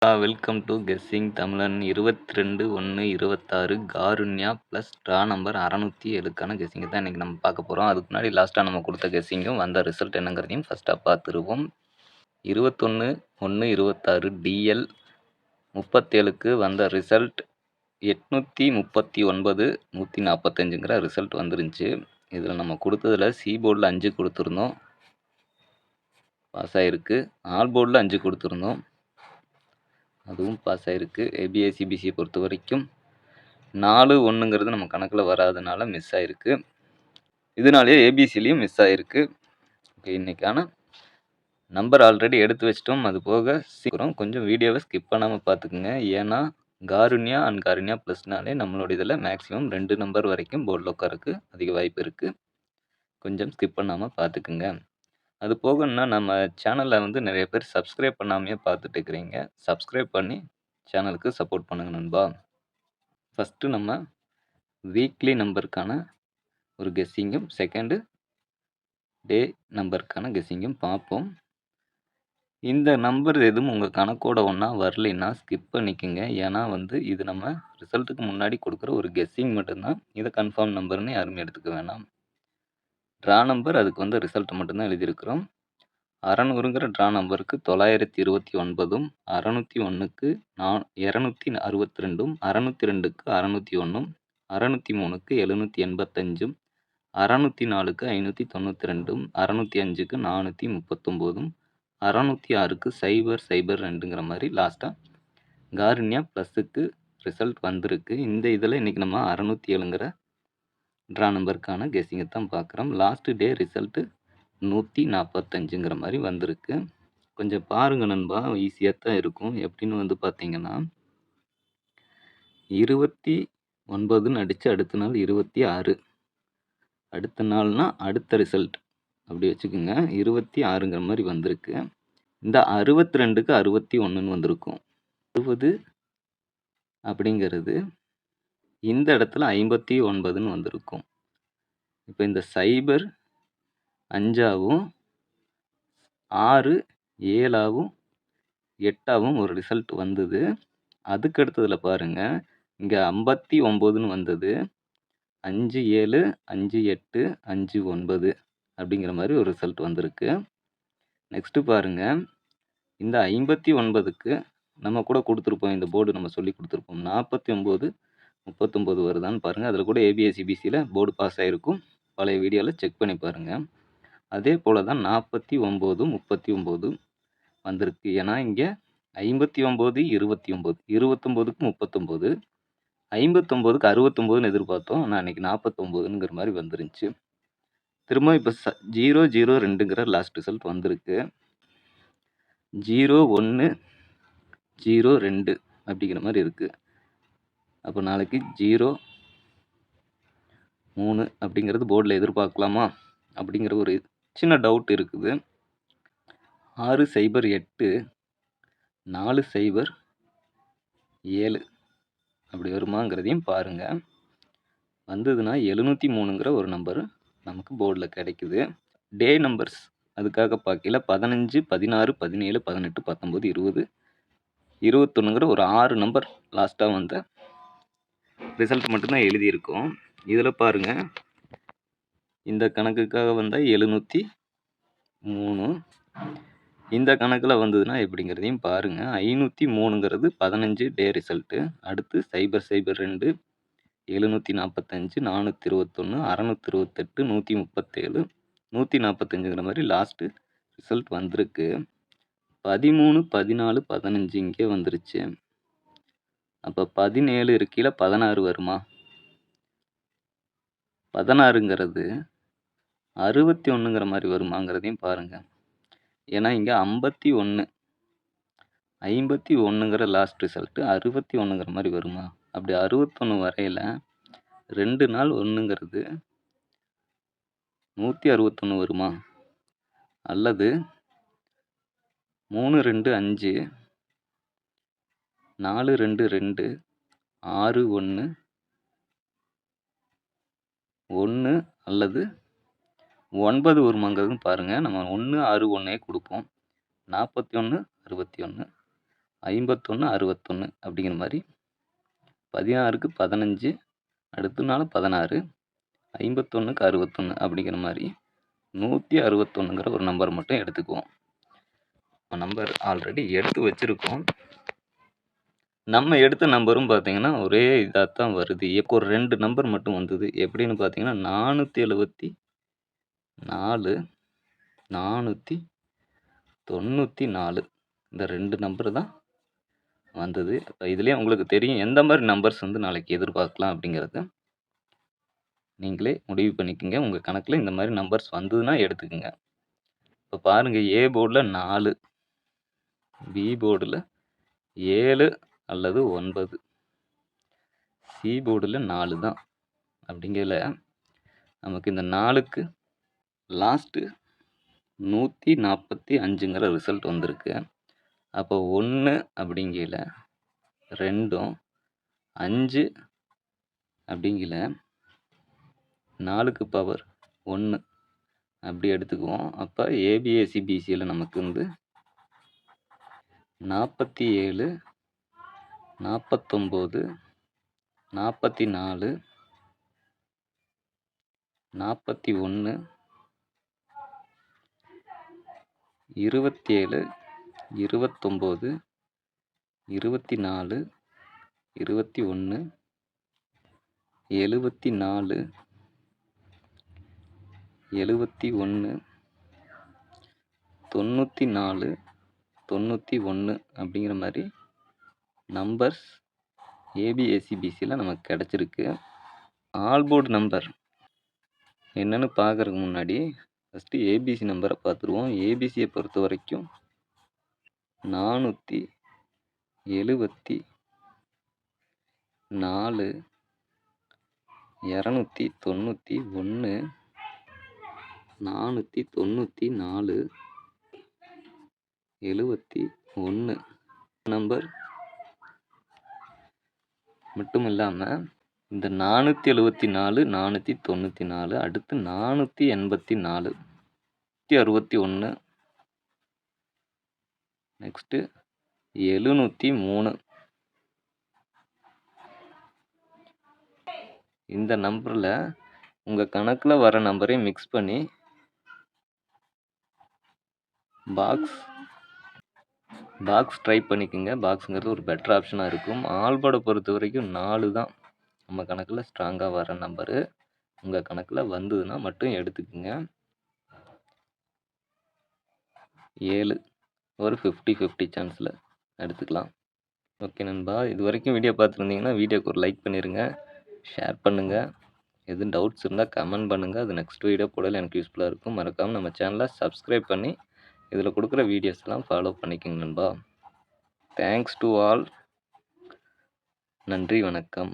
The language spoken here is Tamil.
வெல்கம் டு கெஸ்ஸிங் தமிழன் 22/1/26 காருண்யா ப்ளஸ் ட்ரா நம்பர் 607க்கான கெஸ்ஸிங்கை தான் இன்றைக்கி நம்ம பார்க்க போகிறோம். அதுக்கு முன்னாடி லாஸ்ட்டாக நம்ம கொடுத்த கெஸ்ஸிங்கும் வந்த ரிசல்ட் என்னங்கிறதையும் ஃபஸ்ட்டாக பார்த்துருவோம். 21/1/26 டிஎல் 37க்கு வந்த ரிசல்ட் 839 145ங்கிற ரிசல்ட் வந்துருந்துச்சு. இதில் நம்ம கொடுத்ததில் சி போர்டில் 5 கொடுத்துருந்தோம், பாஸ் ஆகிருக்கு. ஆல் போர்டில் 5 கொடுத்துருந்தோம், அதுவும் பாஸ் ஆகிருக்கு. ஏபிஎஸ்சிபிசியை பொறுத்த வரைக்கும் 4-1ங்கிறது நம்ம கணக்கில் வராதனால மிஸ் ஆகிருக்கு. இதனாலேயே ஏபிசிலையும் மிஸ் ஆகிருக்கு. ஓகே, இன்றைக்கான நம்பர் ஆல்ரெடி எடுத்து வச்சிட்டோம். அது போக சீக்கிரம் கொஞ்சம் வீடியோவை ஸ்கிப் பண்ணாமல் பார்த்துக்குங்க. ஏன்னா காருண்யா அண்ட் காருண்யா ப்ளஸ்னாலே நம்மளோட இதில் மேக்ஸிமம் 2 நம்பர் வரைக்கும் போர்டில் உட்காருக்கு அதிக வாய்ப்பு இருக்குது. கொஞ்சம் ஸ்கிப் பண்ணாமல் பார்த்துக்குங்க. அது போகணுன்னா நம்ம சேனலில் நிறைய பேர் சப்ஸ்கிரைப் பண்ணாமையே பார்த்துட்டு இருக்கிறீங்க. சப்ஸ்கிரைப் பண்ணி சேனலுக்கு சப்போர்ட் பண்ணுங்க நண்பா. ஃபஸ்ட்டு நம்ம வீக்லி நம்பருக்கான ஒரு கெஸ்ஸிங்கும் செகண்டு டே நம்பருக்கான கெஸ்ஸிங்கும் பார்ப்போம். இந்த நம்பர் எதுவும் உங்கள் கணக்கோட ஒன்றா வரலைன்னா ஸ்கிப் பண்ணிக்கோங்க. ஏன்னா இது நம்ம ரிசல்ட்டுக்கு முன்னாடி கொடுக்குற ஒரு கெஸ்ஸிங் மட்டும்தான். இதை கன்ஃபார்ம் நம்பர்னு யாருமே எடுத்துக்க வேணாம். ட்ரா நம்பர் அதுக்கு ரிசல்ட் மட்டும்தான் எழுதியிருக்கிறோம். 600ங்கிற ட்ரா நம்பருக்கு 929, 601க்கு 262, 602க்கு 601, 603க்கு 785, 604க்கு 592, 605க்கு 439, 606க்கு 002ங்கிற மாதிரி லாஸ்ட்டாக காருண்யா ப்ளஸுக்கு ரிசல்ட் வந்திருக்கு. இந்த இதில் இன்றைக்கி நம்ம 607ங்கிற ட்ரா நம்பருக்கான கெஸ்ஸிங்கை தான் பார்க்குறோம். லாஸ்ட்டு டே ரிசல்ட்டு 145ங்கிற மாதிரி வந்திருக்கு. கொஞ்சம் பாருங்க நண்பா, ஈஸியாக தான் இருக்கும். எப்படின்னு பார்த்தீங்கன்னா 29ன்னு அடித்து அடுத்த நாள் 26, அடுத்த நாள்னா அடுத்த ரிசல்ட் அப்படி வச்சுக்கோங்க. 26ங்கிற மாதிரி வந்திருக்கு. இந்த 62க்கு 61ன்னு வந்திருக்கும். 60 அப்படிங்கிறது இந்த இடத்துல 59ன்னு வந்திருக்கும். இப்போ இந்த 0 5ஆகவும் 6 7ஆகவும் 8ஆகவும் ஒரு ரிசல்ட் வந்தது. அதுக்கு அடுத்ததில் பாருங்கள், இங்கே 59ன்னு வந்தது. 5 7 5 8 5 9 அப்படிங்கிற மாதிரி ஒரு ரிசல்ட் வந்திருக்கு. நெக்ஸ்ட்டு பாருங்கள், இந்த 59க்கு நம்ம கூட கொடுத்துருப்போம், இந்த போர்டு நம்ம சொல்லி கொடுத்துருப்போம். 49 39 வருதான்னு பாருங்கள். அதில் கூட ஏபிஎஸ்சிபிசியில் போர்டு பாஸ் ஆகிருக்கும். பழைய வீடியோவில் செக் பண்ணி பாருங்கள். அதே போல் தான் 49 39 வந்திருக்கு. ஏன்னா இங்கே 59 29 29க்கு 39, 59க்கு 69ன்னு எதிர்பார்த்தோம். ஆனால் இன்றைக்கி 49ங்கிற மாதிரி வந்துருந்துச்சு. திரும்ப இப்போ 002ங்கிற லாஸ்ட் ரிசல்ட் வந்திருக்கு. 01 02 அப்படிங்கிற மாதிரி இருக்குது. அப்போ நாளைக்கு 03 அப்படிங்கிறது போர்டில் எதிர்பார்க்கலாமா அப்படிங்கிற ஒரு சின்ன டவுட் இருக்குது. 608 407 அப்படி வருமாங்கிறதையும் பாருங்கள். வந்ததுன்னா 703ங்கிற ஒரு நம்பர் நமக்கு போர்டில் கிடைக்குது. டே நம்பர்ஸ் அதுக்காக பார்க்கல 15 16 17 18 19 20 21ங்கிற ஒரு 6 நம்பர் லாஸ்ட்டாக வந்த ரிசல்ட் மட்டும்தான் எழுதியிருக்கோம். இதில் பாருங்கள், இந்த கணக்குக்காக வந்தால் 703, இந்த கணக்கில் வந்ததுன்னா எப்படிங்கிறதையும் பாருங்கள். 503ங்கிறது 15 டே ரிசல்ட்டு. அடுத்து 002 745 421 628 137 145ங்கிற மாதிரி லாஸ்ட்டு ரிசல்ட் வந்திருக்கு. 13 14 15 இங்கே வந்துருச்சு. அப்போ 17 இருக்கையில் 16 வருமா? 16ங்கிறது 61ங்கிற மாதிரி வருமாங்கிறதையும் பாருங்கள். ஏன்னா இங்கே 51ங்கிற லாஸ்ட் ரிசல்ட்டு 61ங்கிற மாதிரி வருமா? அப்படி 61 வரையில் 2 நாள் 1ங்கிறது 161 வருமா? அல்லது 3 2 5 4 2 2 6 1 1 அல்லது 9 வருமாங்கிறதும் பாருங்கள். நம்ம 1 6 1 கொடுப்போம். 41 61 51 61 அப்படிங்கிற மாதிரி 16க்கு 15 அடுத்த நாள் 16 51க்கு 61 அப்படிங்கிற மாதிரி 161ங்கிற ஒரு நம்பர் மட்டும் எடுத்துக்குவோம். நம்பர் ஆல்ரெடி எடுத்து வச்சிருக்கோம். நம்ம எடுத்த நம்பரும் பார்த்தீங்கன்னா ஒரே இதாக தான் வருது. இப்போ ஒரு 2 நம்பர் மட்டும் வந்தது. எப்படின்னு பார்த்தீங்கன்னா 474 494 இந்த 2 நம்பர் தான் வந்தது. அப்போ இதுலேயே உங்களுக்கு தெரியும் எந்த மாதிரி நம்பர்ஸ் வந்து நாளைக்கு எதிர்பார்க்கலாம் அப்படிங்கிறத நீங்களே முடிவு பண்ணிக்கோங்க. உங்கள் கணக்கில் இந்த மாதிரி நம்பர்ஸ் வந்ததுன்னா எடுத்துக்கோங்க. இப்போ பாருங்கள், ஏ போர்டில் 4, பி போர்டில் 7 அல்லது 9, சி போர்டில் 4 தான். அப்படிங்கையில் நமக்கு இந்த 4க்கு லாஸ்ட்டு 145ங்கிற ரிசல்ட் வந்திருக்கு. அப்போ 1 அப்படிங்கையில் 2ம் 5 அப்படிங்கிற 4க்கு பவர் 1 அப்படி எடுத்துக்குவோம். அப்போ ஏபிஎஸ்சிபிசியில் நமக்கு வந்து 47 49 44 41 27 29 24 21 74 71 94 91 அப்படிங்கிற மாதிரி நம்பர்ஸ் ஏபிஎஸ்சிபிசியில் நமக்கு கிடச்சிருக்கு. ஆல் போர்டு நம்பர் என்னென்னு பார்க்குறதுக்கு முன்னாடி ஃபஸ்ட்டு ஏபிசி நம்பரை பார்த்துருவோம். ஏபிசியை பொறுத்த வரைக்கும் 474 291 494 71 நம்பர் மட்டும் இல்லாமல் இந்த 474 494 அடுத்து 484 61 நெக்ஸ்ட்டு 703 இந்த நம்பரில் உங்கள் கணக்கில் வர நம்பரை மிக்ஸ் பண்ணி பாக்ஸ் ட்ரை பண்ணிக்கோங்க. பாக்ஸுங்கிறது ஒரு பெட்டர் ஆப்ஷனாக இருக்கும். ஆல்போர்டை பொறுத்த வரைக்கும் 4 தான் நம்ம கணக்கில் ஸ்ட்ராங்காக வர நம்பரு. உங்கள் கணக்கில் வந்ததுன்னா மட்டும் எடுத்துக்கோங்க. 7 ஒரு 50-50 சான்ஸில் எடுத்துக்கலாம். ஓகே நண்பா, இது வரைக்கும் வீடியோ பார்த்துருந்தீங்கன்னா வீடியோக்கு ஒரு லைக் பண்ணிடுங்க, ஷேர் பண்ணுங்கள். எதுவும் டவுட்ஸ் இருந்தால் கமெண்ட் பண்ணுங்கள். அது நெக்ஸ்ட் வீடியோ போடல எனக்கு யூஸ்ஃபுல்லாக இருக்கும். மறக்காமல் நம்ம சேனலை சப்ஸ்கிரைப் பண்ணி இதில் கொடுக்குற வீடியோஸ்லாம் ஃபாலோ பண்ணிக்கோங்க நண்பா. Thanks to all. நன்றி, வணக்கம்.